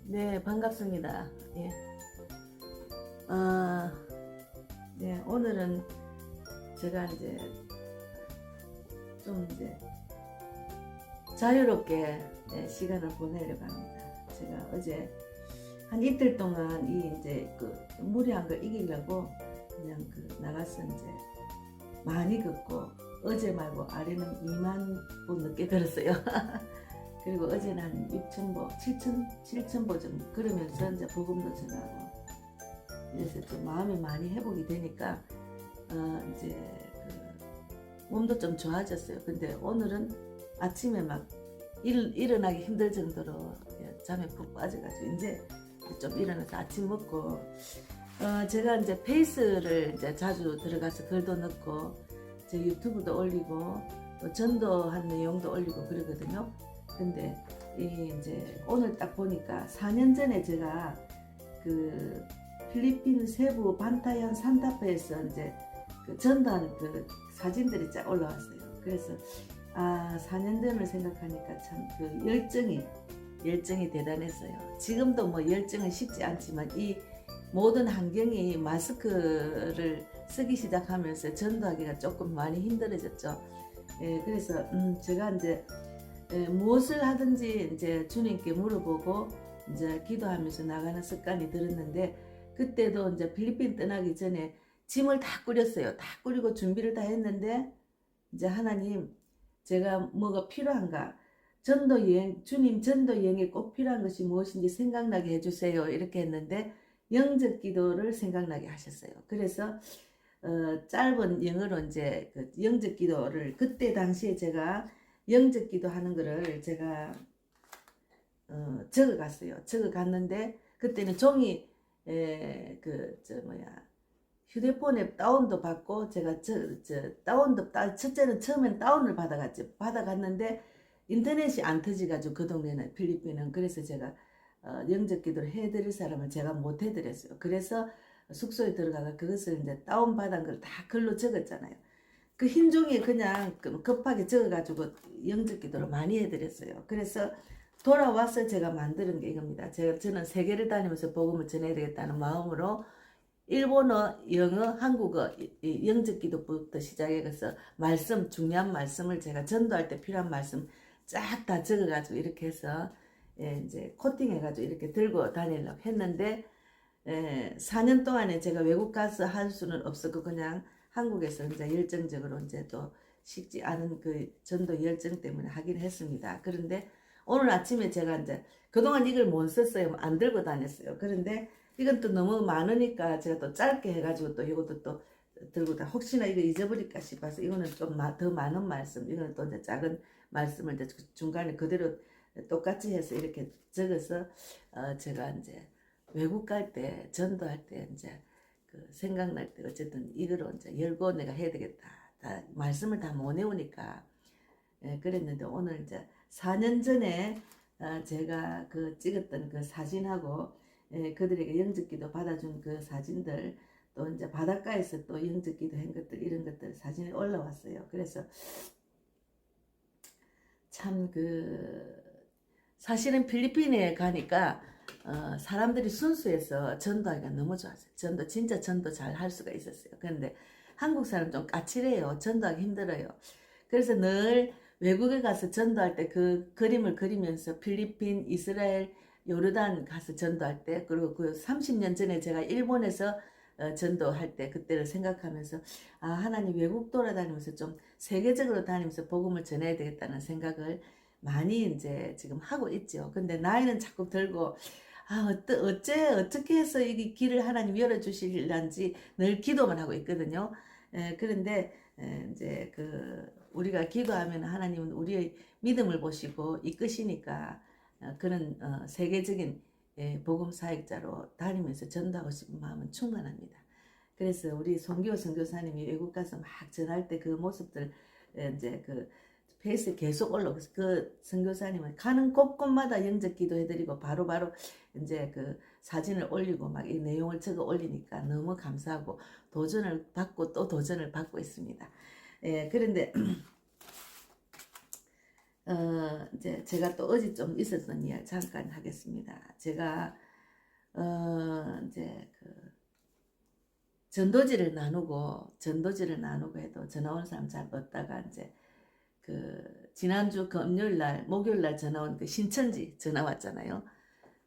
네, 반갑습니다. 예. 아, 네, 오늘은 제가 이제 좀 이제 자유롭게 시간을 보내려고 합니다. 제가 어제 한 이틀 동안 이제 그 무리한 걸 이기려고 그냥 나가서 이제 많이 걷고, 어제 말고 아래는 2만 보 넘게 걸었어요. 그리고 어제는 한 6,000보, 7,000보 좀 걸으면서 이제 복음도 전하고, 그래서 좀 마음이 많이 회복이 되니까 이제 몸도 좀 좋아졌어요. 근데 오늘은 아침에 막 일어나기 힘들 정도로 잠에 푹 빠져가지고 이제 좀 일어나서 아침 먹고, 제가 이제 페이스를 이제 자주 들어가서 글도 넣고 제 유튜브도 올리고 또 전도한 내용도 올리고 그러거든요. 근데 이제 오늘 딱 보니까 4년 전에 제가 그 필리핀 세부 반타연 산타페에서 이제 전도한 사진들이 쫙 올라왔어요. 그래서 4년 전을 생각하니까 참 열정이 대단했어요. 지금도 뭐 열정은 쉽지 않지만 이 모든 환경이 마스크를 쓰기 시작하면서 전도하기가 조금 많이 힘들어졌죠. 그래서 제가 이제 무엇을 하든지 이제 주님께 물어보고 이제 기도하면서 나가는 습관이 들었는데, 그때도 이제 필리핀 떠나기 전에 짐을 다 꾸렸어요. 다 꾸리고 준비를 다 했는데, 이제 하나님, 제가 뭐가 필요한가? 주님 전도 여행에 꼭 필요한 것이 무엇인지 생각나게 해주세요. 이렇게 했는데, 영적 기도를 생각나게 하셨어요. 그래서 짧은 영어로 이제 영적 기도를, 그때 당시에 제가 영적 기도 하는 거를 제가 적어갔어요. 적어갔는데 그때는 종이 휴대폰에 다운도 받고, 제가 첫째는 처음엔 다운을 받아갔는데 인터넷이 안 터지가지고 그 동네는 필리핀은. 그래서 제가 영적 기도를 해드릴 사람을 제가 못 해드렸어요. 그래서 숙소에 들어가가 그것을 이제 다운받은 걸 다 글로 적었잖아요. 그 흰 종이에 그냥 급하게 적어가지고 영적 기도를 많이 해드렸어요. 그래서 돌아와서 제가 만드는 게 이겁니다. 저는 세계를 다니면서 복음을 전해야 되겠다는 마음으로 일본어, 영어, 한국어, 영적 기도부터 시작해서 중요한 말씀을 제가 전도할 때 필요한 말씀 쫙 다 적어가지고 이렇게 해서 이제 코팅해가지고 이렇게 들고 다니려고 했는데, 4년 동안에 제가 외국 가서 할 수는 없었고 그냥 한국에서 이제 열정적으로 이제 또 식지 않은 그 전도 열정 때문에 하긴 했습니다. 그런데 오늘 아침에 제가 이제 그동안 이걸 못 썼어요. 안 들고 다녔어요. 그런데 이건 또 너무 많으니까 제가 또 짧게 해가지고 또 이것도 또 들고 다 혹시나 이거 잊어버릴까 싶어서 이거는 좀 더 많은 말씀, 이거는 또 이제 작은 말씀을 이제 중간에 그대로 똑같이 해서 이렇게 적어서 제가 이제 외국 갈 때 전도할 때 이제 생각날 때 어쨌든 이거로 이제 열고 내가 해야 되겠다. 다 말씀을 다 못 외우니까 그랬는데, 오늘 이제 4년 전에 제가 찍었던 그 사진하고 그들에게 영접기도 받아준 그 사진들, 또 이제 바닷가에서 또 영접기도 한 것들, 이런 것들 사진이 올라왔어요. 그래서 참 사실은 필리핀에 가니까 사람들이 순수해서 전도하기가 너무 좋았어요. 진짜 전도 잘 할 수가 있었어요. 그런데 한국 사람 좀 까칠해요. 전도하기 힘들어요. 그래서 늘 외국에 가서 전도할 때 그 그림을 그리면서 필리핀, 이스라엘, 요르단 가서 전도할 때, 그리고 30년 전에 제가 일본에서 전도할 때 그때를 생각하면서 하나님, 외국 돌아다니면서 좀 세계적으로 다니면서 복음을 전해야 되겠다는 생각을 많이 이제 지금 하고 있죠. 근데 나이는 자꾸 들고 어떻게 해서 이 길을 하나님 열어주실란지 늘 기도만 하고 있거든요. 그런데 이제 우리가 기도하면 하나님은 우리의 믿음을 보시고 이끄시니까 그런 세계적인 복음 사역자로 다니면서 전도하고 싶은 마음은 충만합니다. 그래서 우리 송기호 선교사님이 외국 가서 막 전할 때 그 모습들 이제 페이스에 계속 올라오고, 그 선교사님은 가는 곳곳마다 영접 기도해드리고 바로바로 이제 사진을 올리고 막 이 내용을 적어 올리니까 너무 감사하고 도전을 받고 또 도전을 받고 있습니다. 그런데 이제 제가 또 어제 좀 있었던 이야기 잠깐 하겠습니다. 제가 이제 그 전도지를 나누고 해도 전화 온 사람 잘 없다가 이제 그 지난주 금요일 날 목요일 날 전화 온 그 신천지 전화 왔잖아요.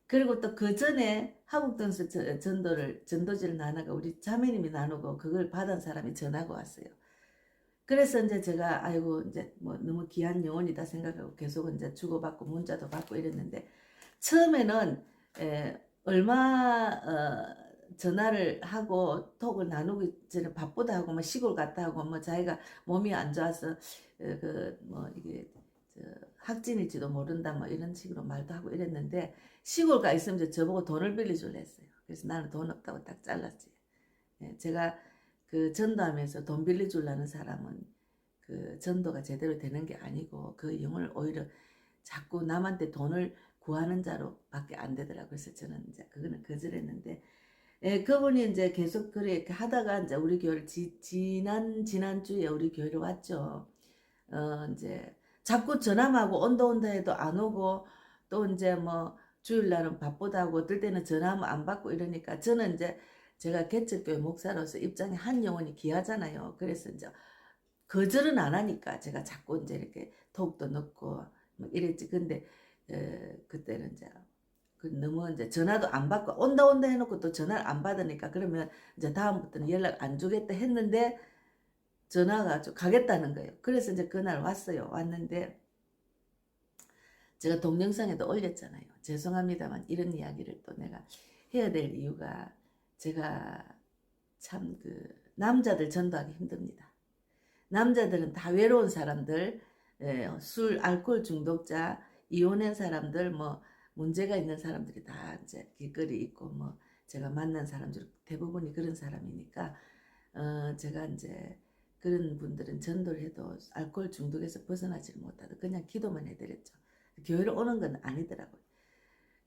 그리고 또 그 전에 하북동서 전도지를 나누고 우리 자매님이 나누고 그걸 받은 사람이 전화가 왔어요. 그래서 이제 제가 아이고 이제 뭐 너무 귀한 영혼이다 생각하고 계속 이제 주고받고 문자도 받고 이랬는데 처음에는 얼마 전화를 하고 톡을 나누기 전에 바쁘다 하고 뭐 시골 갔다 하고 뭐 자기가 몸이 안 좋아서 그 뭐 이게 확진일지도 모른다 뭐 이런 식으로 말도 하고 이랬는데 시골 가 있으면 이제 저보고 돈을 빌려줄래 했어요. 그래서 나는 돈 없다고 딱 잘랐지. 제가 그 전도하면서 돈 빌려주려는 사람은 그 전도가 제대로 되는 게 아니고 그 영혼을 오히려 자꾸 남한테 돈을 구하는 자로 밖에 안 되더라고요. 그래서 저는 이제 그거는 거절했는데 그분이 이제 계속 그렇게 하다가 이제 우리 교회를 지난주에 우리 교회를 왔죠. 이제 자꾸 전화하고 온다 해도 안 오고 또 이제 뭐 주일날은 바쁘다고 어떨 때는 전화하면 안 받고 이러니까 저는 이제 제가 개척교회 목사로서 입장이 한 영혼이 귀하잖아요. 그래서 이제 거절은 안 하니까 제가 자꾸 이제 이렇게 톡도 넣고 뭐 이랬지. 근데 그때는 이제 너무 이제 전화도 안 받고 온다 해놓고 또 전화를 안 받으니까 그러면 이제 다음부터는 연락 안 주겠다 했는데 전화가 좀 가겠다는 거예요. 그래서 이제 그날 왔어요. 왔는데 제가 동영상에도 올렸잖아요. 죄송합니다만 이런 이야기를 또 내가 해야 될 이유가 제가 참 그 남자들 전도하기 힘듭니다. 남자들은 다 외로운 사람들, 술, 알코올 중독자, 이혼한 사람들, 뭐 문제가 있는 사람들이 다 이제 길거리 있고 뭐 제가 만난 사람들 대부분이 그런 사람이니까 제가 이제 그런 분들은 전도를 해도 알코올 중독에서 벗어나지를 못하고 그냥 기도만 해드렸죠. 교회를 오는 건 아니더라고요.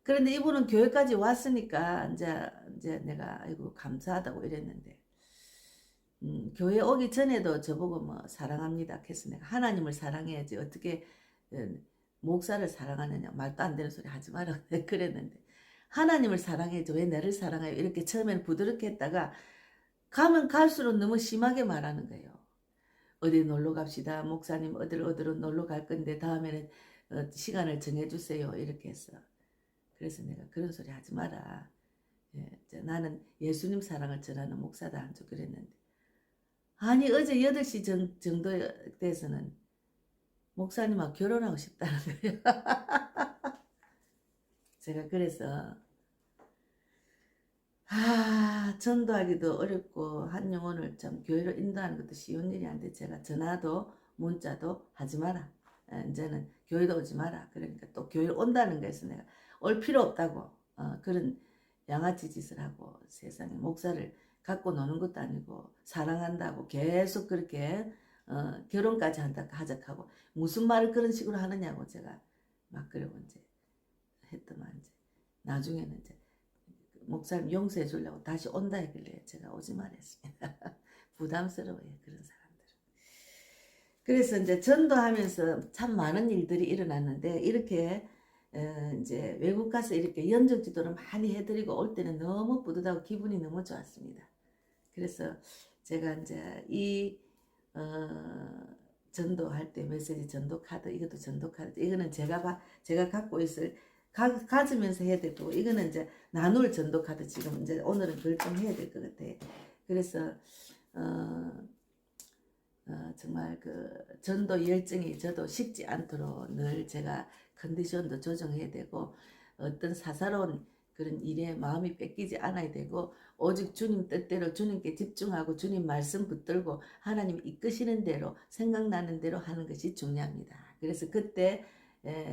그런데 이분은 교회까지 왔으니까 이제 내가 아이고 감사하다고 이랬는데 교회 오기 전에도 저보고 뭐 사랑합니다 했어. 내가 하나님을 사랑해야지 어떻게 목사를 사랑하느냐 말도 안 되는 소리 하지 마라 그랬는데 하나님을 사랑해야지 왜 나를 사랑해요 이렇게 처음에는 부드럽게 했다가 가면 갈수록 너무 심하게 말하는 거예요. 어디 놀러 갑시다. 목사님 어디로 놀러 갈 건데 다음에는 시간을 정해주세요. 이렇게 했어. 그래서 내가 그런 소리 하지 마라. 나는 예수님 사랑을 전하는 목사다 한줄 그랬는데 아니 어제 8시 정도 돼서는 목사님하고 결혼하고 싶다는 거예요. 제가 그래서 전도하기도 어렵고 한 영혼을 참 교회로 인도하는 것도 쉬운 일이 아닌데 제가 전화도 문자도 하지 마라. 이제는 교회도 오지 마라. 그러니까 또 교회를 온다는 거에서 내가 올 필요 없다고 그런 양아치 짓을 하고 세상에 목사를 갖고 노는 것도 아니고 사랑한다고 계속 그렇게 결혼까지 한다 하적하고 무슨 말을 그런 식으로 하느냐고 제가 막 그러고 이제 했더만 이제 나중에는 이제 목사님 용서해 주려고 다시 온다 했길래 제가 오지 말했습니다. 부담스러워요 그런 사람들은. 그래서 이제 전도하면서 참 많은 일들이 일어났는데 이렇게 이제 외국 가서 이렇게 연정 지도를 많이 해드리고 올 때는 너무 뿌듯하고 기분이 너무 좋았습니다. 그래서 제가 이제 이 전도할 때 메시지 전도 카드 이것도 전도 카드 이거는 제가 갖고 있을 가지면서 해야 되고 이거는 이제 나눌 전도 카드 지금 이제 오늘은 그걸 좀 해야 될 것 같아. 그래서 정말 그 전도 열정이 저도 식지 않도록 늘 제가 컨디션도 조정해야 되고 어떤 사사로운 그런 일에 마음이 뺏기지 않아야 되고 오직 주님 뜻대로 주님께 집중하고 주님 말씀 붙들고 하나님 이끄시는 대로 생각나는 대로 하는 것이 중요합니다. 그래서 그때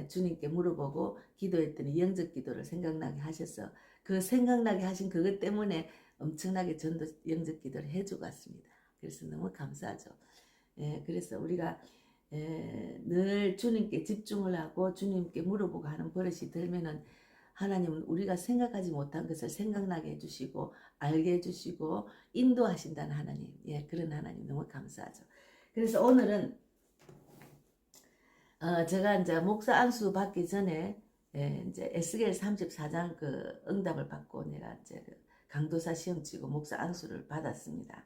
주님께 물어보고 기도했더니 영적 기도를 생각나게 하셔서 그 생각나게 하신 그것 때문에 엄청나게 전도 영적 기도를 해주고 왔습니다. 그래서 너무 감사하죠. 그래서 우리가 늘 주님께 집중을 하고 주님께 물어보고 하는 버릇이 들면은 하나님은 우리가 생각하지 못한 것을 생각나게 해주시고 알게 해주시고 인도하신다는 하나님, 그런 하나님 너무 감사하죠. 그래서 오늘은 제가 이제 목사 안수 받기 전에 이제 에스겔 34장 그 응답을 받고 내가 이제 그 강도사 시험 치고 목사 안수를 받았습니다.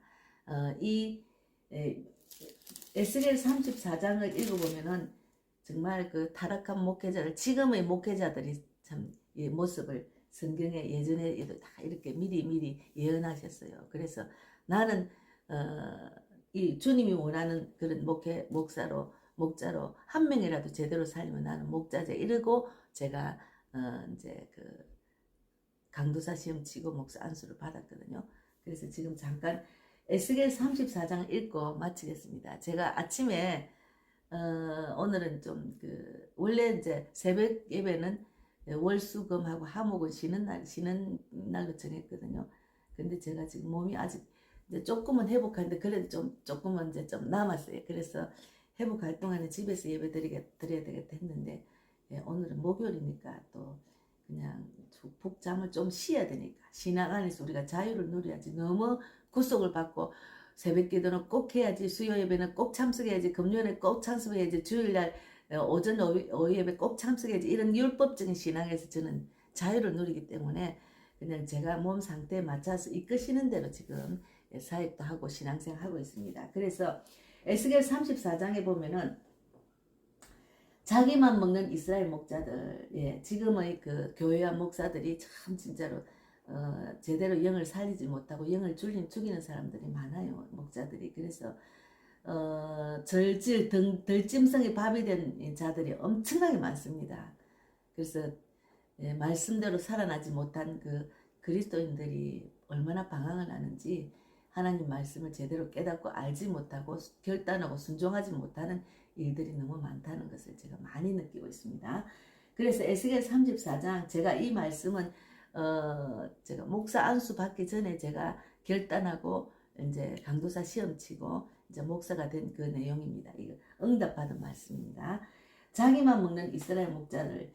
이 에스겔 34장을 읽어보면은 정말 그 타락한 목회자를 지금의 목회자들이 참 이 모습을 성경에 예전에도 다 이렇게 미리 예언하셨어요. 그래서 나는 이 주님이 원하는 그런 목자로 한 명이라도 제대로 살면 나는 목자제 이러고 제가 이제 그 강도사 시험 치고 목사 안수를 받았거든요. 그래서 지금 잠깐 에스겔 34장 읽고 마치겠습니다. 제가 아침에 오늘은 좀 그 원래 이제 새벽 예배는 월수금하고 화목은 쉬는 날로 정했거든요. 근데 제가 지금 몸이 아직 이제 조금은 회복하는데 그래도 조금은 이제 좀 남았어요. 그래서 회복할 동안에 집에서 예배 드려야 되겠다 했는데 오늘은 목요일이니까 또 그냥 북잠을 좀 쉬어야 되니까 신앙 안에서 우리가 자유를 누려야지. 너무 구속을 받고 새벽 기도는 꼭 해야지, 수요 예배는 꼭 참석해야지, 금요일에 꼭 참석해야지, 주일날 오전 오후 예배 꼭 참석해야지, 이런 율법적인 신앙에서 저는 자유를 누리기 때문에 그냥 제가 몸 상태에 맞춰서 이끄시는 대로 지금 사역도 하고 신앙생활 하고 있습니다. 그래서 에스겔 34장에 보면은 자기만 먹는 이스라엘 목자들, 지금의 그 교회와 목사들이 참 진짜로 제대로 영을 살리지 못하고 영을 죽이는 사람들이 많아요. 목자들이. 그래서 덜짐승의 밥이 된 자들이 엄청나게 많습니다. 그래서 말씀대로 살아나지 못한 그 그리스도인들이 얼마나 방황을 하는지, 하나님 말씀을 제대로 깨닫고 알지 못하고 결단하고 순종하지 못하는 일들이 너무 많다는 것을 제가 많이 느끼고 있습니다. 그래서 에스겔 34장, 제가 이 말씀은 제가 목사 안수 받기 전에 제가 결단하고 이제 강도사 시험 치고 이제 목사가 된 그 내용입니다. 이거 응답받은 말씀입니다. 자기만 먹는 이스라엘 목자를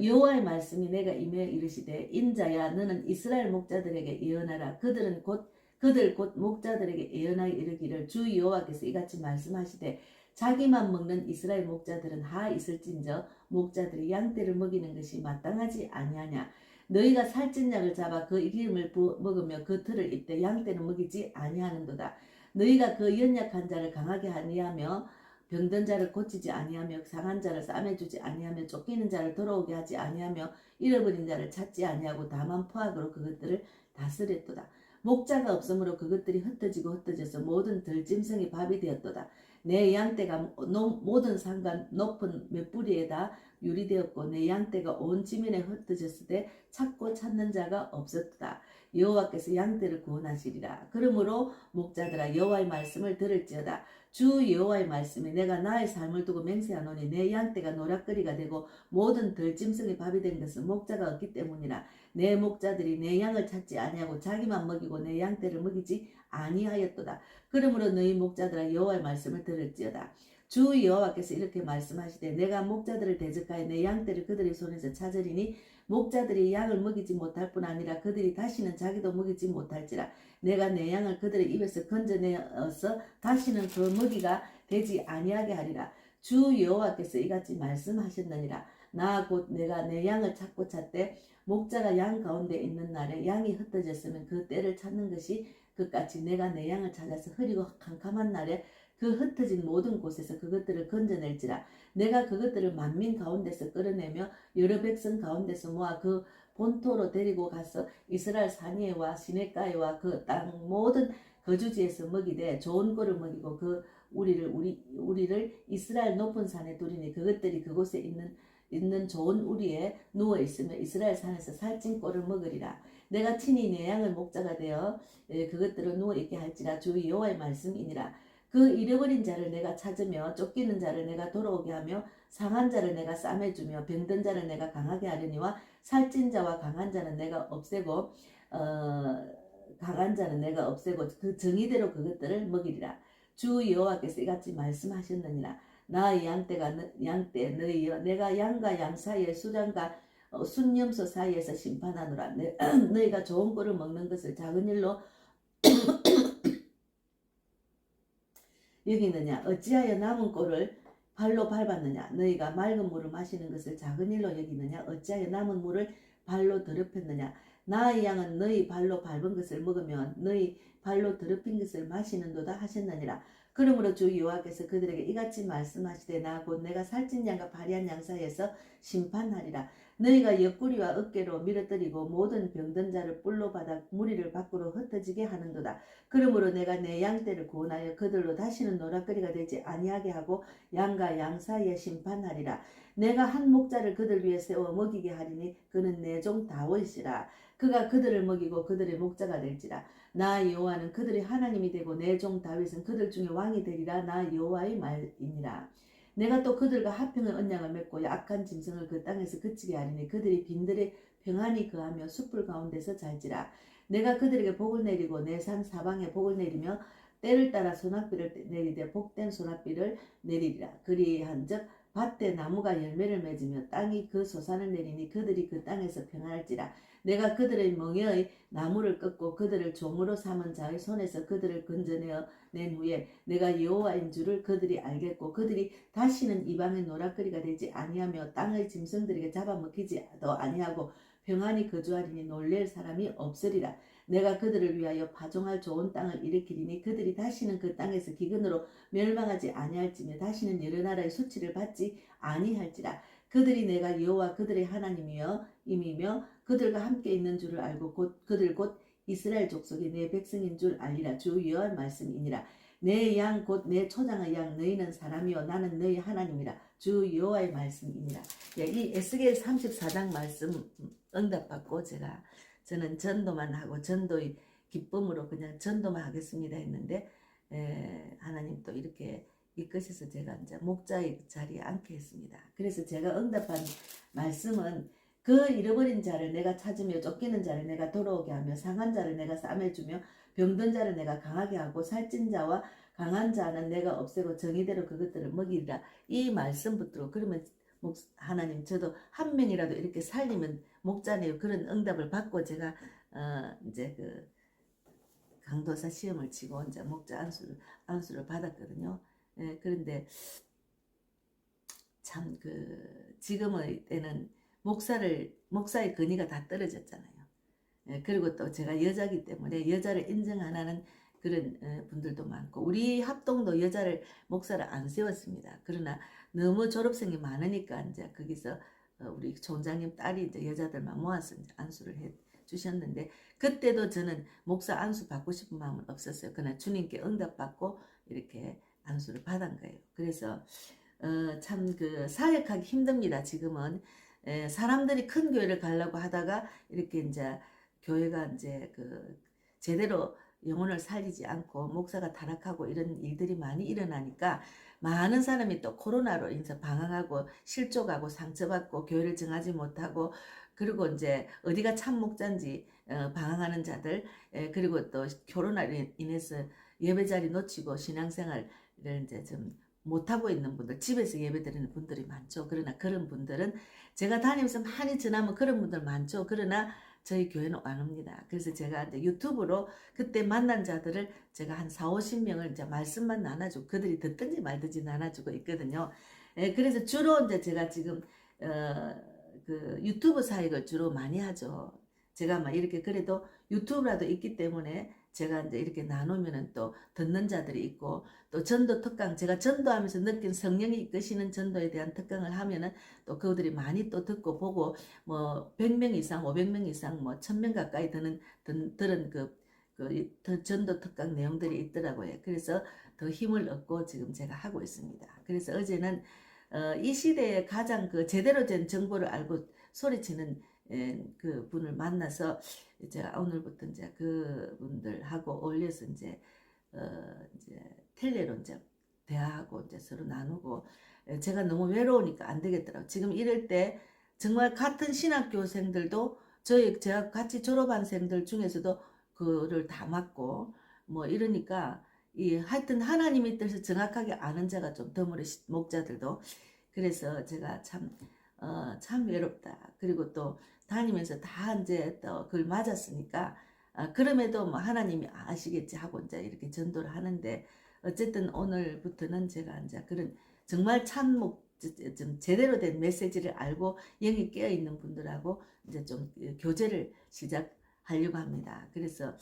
여호와의 말씀이 내가 임해 이르시되, 인자야 너는 이스라엘 목자들에게 예언하라. 그들 곧 목자들에게 예언하여 이르기를, 주 여호와께서 이같이 말씀하시되, 자기만 먹는 이스라엘 목자들은 하 있을진저 목자들이 양떼를 먹이는 것이 마땅하지 아니하냐. 너희가 살찐 약을 잡아 그 기름을 먹으며 그 틀을 입되 양떼는 먹이지 아니하는도다. 너희가 그 연약한 자를 강하게 아니하며 병든 자를 고치지 아니하며 상한 자를 싸매주지 아니하며 쫓기는 자를 돌아오게 하지 아니하며 잃어버린 자를 찾지 아니하고 다만 포악으로 그것들을 다스렸도다. 목자가 없으므로 그것들이 흩어져서 모든 들짐승이 밥이 되었도다. 내 양떼가 모든 산간 높은 몇 뿌리에다 유리되었고 내 양떼가 온 지면에 흩어졌을 때 찾고 찾는 자가 없었다. 여호와께서 양떼를 구원하시리라. 그러므로 목자들아 여호와의 말씀을 들을지어다. 주 여호와의 말씀이 내가 나의 삶을 두고 맹세하노니 내 양떼가 노략거리가 되고 모든 들짐승의 밥이 된 것은 목자가 없기 때문이라. 내 목자들이 내 양을 찾지 아니하고 자기만 먹이고 내 양떼를 먹이지 아니하였도다. 그러므로 너희 목자들아 여호와의 말씀을 들을지어다. 주 여호와께서 이렇게 말씀하시되, 내가 목자들을 대적하여 내 양떼를 그들의 손에서 찾으리니 목자들이 양을 먹이지 못할 뿐 아니라 그들이 다시는 자기도 먹이지 못할지라. 내가 내 양을 그들의 입에서 건져내어서 다시는 그 먹이가 되지 아니하게 하리라. 주 여호와께서 이같이 말씀하셨느니라. 나 곧 내가 내 양을 찾고 찾되 목자가 양 가운데 있는 날에 양이 흩어졌으면 그 때를 찾는 것이 그같이 내가 내 양을 찾아서 흐리고 캄캄한 날에 그 흩어진 모든 곳에서 그것들을 건져낼지라. 내가 그것들을 만민 가운데서 끌어내며 여러 백성 가운데서 모아 그 본토로 데리고 가서 이스라엘 산위에와 시냇가에와 그 땅 모든 거주지에서 먹이되 좋은 꼴을 먹이고 그 우리를 이스라엘 높은 산에 두리니 그것들이 그곳에 있는 좋은 우리에 누워 있으며 이스라엘 산에서 살찐 꼴을 먹으리라. 내가 친히 내 양을 목자가 되어 그것들을 누워 있게 할지라. 주 여호와의 말씀이니라. 그 잃어버린 자를 내가 찾으며 쫓기는 자를 내가 돌아오게 하며 상한 자를 내가 싸매주며 병든 자를 내가 강하게 하려니와 살찐 자와 강한 자는 내가 없애고 강한 자는 내가 없애고 그 정의대로 그것들을 먹이리라. 주 여호와께서 이같이 말씀하셨느니라. 나의 양떼 너희여, 내가 양과 양 사이에 수장과 순념소 사이에서 심판하노라. 너희가 좋은 꼴을 먹는 것을 작은 일로 여기느냐. 어찌하여 남은 꼴을 발로 밟았느냐? 너희가 맑은 물을 마시는 것을 작은 일로 여기느냐? 어찌하여 남은 물을 발로 더럽혔느냐? 나의 양은 너희 발로 밟은 것을 먹으면 너희 발로 더럽힌 것을 마시는도다 하셨느니라. 그러므로 주 여호와께서 그들에게 이같이 말씀하시되 나 곧 내가 살찐 양과 발이한 양 사이에서 심판하리라. 너희가 옆구리와 어깨로 밀어뜨리고 모든 병든 자를 뿔로 받아 무리를 밖으로 흩어지게 하는도다. 그러므로 내가 내 양떼를 구원하여 그들로 다시는 노략거리가 되지 아니하게 하고 양과 양 사이에 심판하리라. 내가 한 목자를 그들 위에 세워 먹이게 하리니 그는 내 종 다윗이라. 그가 그들을 먹이고 그들의 목자가 될지라. 나 여호와는 그들의 하나님이 되고 내 종 다윗은 그들 중에 왕이 되리라. 나 여호와의 말이니라. 내가 또 그들과 화평의 언약을 맺고 악한 짐승을 그 땅에서 그치게 하리니 그들이 빈들에 평안히 거하며 숯불 가운데서 잘지라. 내가 그들에게 복을 내리고 내 산 사방에 복을 내리며 때를 따라 소낙비를 내리되 복된 소낙비를 내리리라. 그리한즉 밭에 나무가 열매를 맺으며 땅이 그 소산을 내리니 그들이 그 땅에서 평안할지라. 내가 그들의 멍에의 나무를 꺾고 그들을 종으로 삼은 자의 손에서 그들을 건져내어 낸 후에 내가 여호와인 줄을 그들이 알겠고 그들이 다시는 이방의 노략거리가 되지 아니하며 땅의 짐승들에게 잡아먹히지도 아니하고 평안히 거주하리니 놀랄 사람이 없으리라. 내가 그들을 위하여 파종할 좋은 땅을 일으키리니 그들이 다시는 그 땅에서 기근으로 멸망하지 아니할지며 다시는 여러 나라의 수치를 받지 아니할지라. 그들이 내가 여호와 그들의 하나님이며 임이며 그들과 함께 있는 줄을 알고 그들 곧 이스라엘 족속이 내 백성인 줄 알리라. 주 여호와의 말씀이니라. 내 양 곧 내 초장의 양 너희는 사람이요 나는 너희 하나님이라. 주 여호와의 말씀이니라. 예, 이 에스겔 34장 말씀 응답받고 저는 전도만 하고 전도의 기쁨으로 그냥 전도만 하겠습니다 했는데 하나님 또 이렇게 이끄셔서 제가 이제 목자의 자리에 앉게 했습니다. 그래서 제가 응답한 말씀은 그 잃어버린 자를 내가 찾으며 쫓기는 자를 내가 돌아오게 하며 상한 자를 내가 싸매주며 병든 자를 내가 강하게 하고 살찐 자와 강한 자는 내가 없애고 정의대로 그것들을 먹이리라. 이 말씀 붙들고 그러면 하나님 저도 한 명이라도 이렇게 살리면 목자네요. 그런 응답을 받고 제가 이제 그 강도사 시험을 치고 이제 목자 안수를 받았거든요. 그런데 참 지금의 때는 목사의 권위가 다 떨어졌잖아요. 그리고 또 제가 여자기 때문에 여자를 인정 안 하는 그런 분들도 많고 우리 합동도 목사를 안 세웠습니다. 그러나 너무 졸업생이 많으니까 이제 거기서 우리 총장님 딸이 이제 여자들만 모아서 이제 안수를 해 주셨는데 그때도 저는 목사 안수 받고 싶은 마음은 없었어요. 그러나 주님께 응답받고 이렇게 안수를 받은 거예요. 그래서 참 사역하기 힘듭니다. 지금은 사람들이 큰 교회를 가려고 하다가 이렇게 이제 교회가 이제 제대로 영혼을 살리지 않고 목사가 타락하고 이런 일들이 많이 일어나니까 많은 사람이 또 코로나로 인해서 방황하고 실족하고 상처받고 교회를 정하지 못하고 그리고 이제 어디가 참 목자인지 방황하는 자들 그리고 또 코로나로 인해서 예배 자리 놓치고 신앙생활을 이제 좀 못하고 있는 분들 집에서 예배 드리는 분들이 많죠. 그러나 그런 분들은 제가 다니면서 많이 전하면 그런 분들 많죠. 그러나 저희 교회는 안 옵니다. 그래서 제가 이제 유튜브로 그때 만난 자들을 제가 한 4, 50명을 이제 말씀만 나눠주고 그들이 듣든지 말든지 나눠주고 있거든요. 그래서 주로 이제 제가 지금 유튜브 사역을 주로 많이 하죠. 제가 막 이렇게 그래도 유튜브라도 있기 때문에 제가 이제 이렇게 나누면은 또 듣는 자들이 있고 또 전도 특강 제가 전도하면서 느낀 성령이 이끄시는 전도에 대한 특강을 하면은 또 그들이 많이 또 듣고 보고 뭐 100명 이상 500명 이상 뭐 1000명 가까이 들은 전도 특강 내용들이 있더라고요. 그래서 더 힘을 얻고 지금 제가 하고 있습니다. 그래서 어제는 이 시대에 가장 제대로 된 정보를 알고 소리치는 그 분을 만나서 제가 오늘부터 이제 그 분들하고 어울려서 이제 텔레로 이제 대화하고 이제 서로 나누고 제가 너무 외로우니까 안 되겠더라고요. 지금 이럴 때 정말 같은 신학교생들도 제가 같이 졸업한 생들 중에서도 그를 다 맡고 뭐 이러니까 하여튼 하나님의 뜻을 정확하게 아는 자가 좀 드물어 목자들도 그래서 제가 참 외롭다. 그리고 또 다니면서 다 이제 또 그걸 맞았으니까 그럼에도 뭐 하나님이 아시겠지 하고 이제 이렇게 전도를 하는데 어쨌든 오늘부터는 제가 이제 그런 정말 좀 제대로 된 메시지를 알고 영이 깨어 있는 분들하고 이제 좀 교제를 시작하려고 합니다. 그래서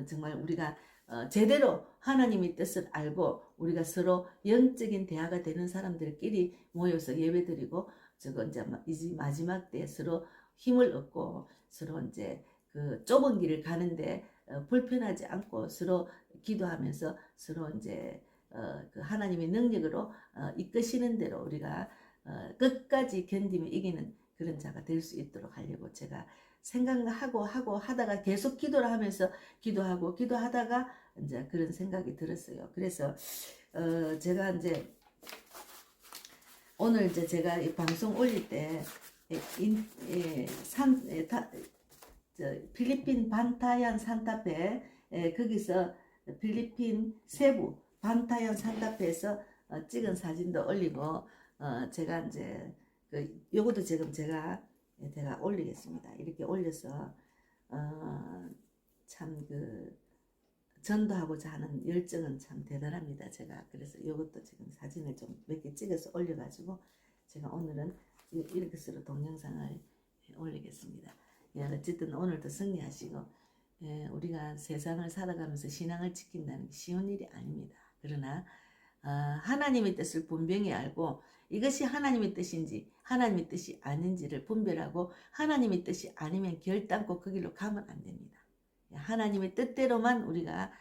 정말 우리가 제대로 하나님의 뜻을 알고 우리가 서로 영적인 대화가 되는 사람들끼리 모여서 예배드리고 저거 이제 마지막 때 서로 힘을 얻고 서로 이제 그 좁은 길을 가는데 불편하지 않고 서로 기도하면서 서로 이제 그 하나님의 능력으로 이끄시는 대로 우리가 끝까지 견디며 이기는 그런 자가 될 수 있도록 하려고 제가 생각하고 하다가 계속 기도를 하면서 기도하다가 이제 그런 생각이 들었어요. 그래서 제가 이제 오늘 이제 제가 이 방송 올릴 때 필리핀 반타얀 산타페 거기서 필리핀 세부 반타얀 산타페에서 찍은 사진도 올리고 제가 이제 요것도 지금 제가 올리겠습니다. 이렇게 올려서 참 전도하고자 하는 열정은 참 대단합니다. 제가 그래서 이것도 지금 사진을 좀 몇 개 찍어서 올려가지고 제가 오늘은 이렇게 서로 동영상을 올리겠습니다. 예, 어쨌든 오늘도 승리하시고 우리가 세상을 살아가면서 신앙을 지킨다는 게 쉬운 일이 아닙니다. 그러나 하나님의 뜻을 분명히 알고 이것이 하나님의 뜻인지 하나님의 뜻이 아닌지를 분별하고 하나님의 뜻이 아니면 결단코 그 길로 가면 안 됩니다. 하나님의 뜻대로만 우리가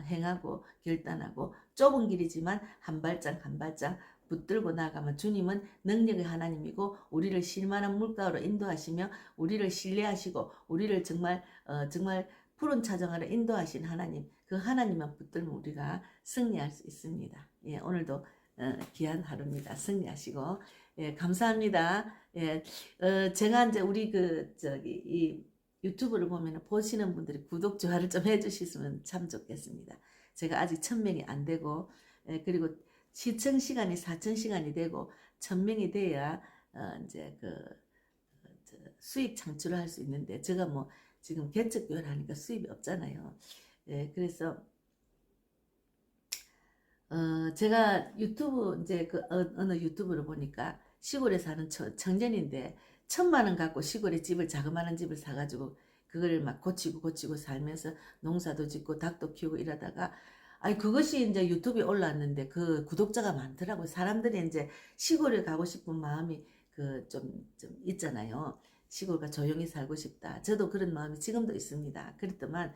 행하고 결단하고 좁은 길이지만 한 발짝 한 발짝 붙들고 나가면 주님은 능력의 하나님이고 우리를 실만한 물가로 인도하시며 우리를 신뢰하시고 우리를 정말 푸른 차정하러 인도하신 하나님, 그 하나님만 붙들면 우리가 승리할 수 있습니다. 예, 오늘도 귀한 하루입니다. 승리하시고 예, 감사합니다. 예, 제가 이제 우리 이 유튜브를 보면 보시는 분들이 구독, 좋아요를 좀 해주시면 참 좋겠습니다. 제가 아직 1000명이 안 되고 그리고 시청 시간이 4000시간이 되고 1000명이 돼야 이제 수익 창출을 할 수 있는데 제가 뭐 지금 개척교회를 하니까 수입이 없잖아요. 예, 그래서 제가 유튜브 이제 어느 유튜브를 보니까 시골에 사는 청년인데 1000만 원 갖고 시골에 집을 자그마한 집을 사가지고 그걸 막 고치고 살면서 농사도 짓고 닭도 키우고 이러다가 아니 그것이 이제 유튜브에 올랐는데 그 구독자가 많더라고요. 사람들이 이제 시골에 가고 싶은 마음이 좀 있잖아요. 시골가 조용히 살고 싶다. 저도 그런 마음이 지금도 있습니다. 그랬더만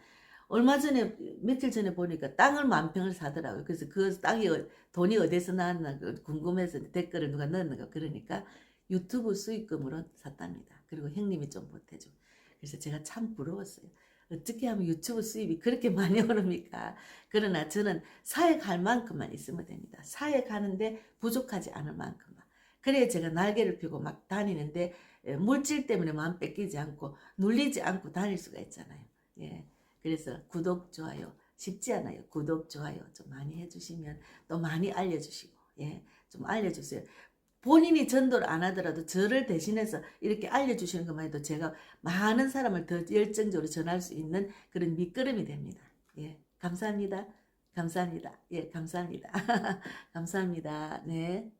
얼마 전에 며칠 전에 보니까 땅을 10,000평을 사더라고요. 그래서 그 땅이 돈이 어디서 나왔나 궁금해서 댓글을 누가 넣었는가 그러니까 유튜브 수익금으로 샀답니다. 그리고 형님이 좀 보태주고. 그래서 제가 참 부러웠어요. 어떻게 하면 유튜브 수입이 그렇게 많이 오릅니까? 그러나 저는 사역할 만큼만 있으면 됩니다. 사역하는데 부족하지 않을 만큼만. 그래야 제가 날개를 펴고 막 다니는데 물질 때문에 마음 뺏기지 않고 눌리지 않고 다닐 수가 있잖아요. 예. 그래서 구독, 좋아요 쉽지 않아요. 구독, 좋아요 좀 많이 해주시면 또 많이 알려주시고 예, 좀 알려주세요. 본인이 전도를 안 하더라도 저를 대신해서 이렇게 알려주시는 것만 해도 제가 많은 사람을 더 열정적으로 전할 수 있는 그런 밑거름이 됩니다. 예, 감사합니다. 감사합니다. 예, 감사합니다. 감사합니다. 네.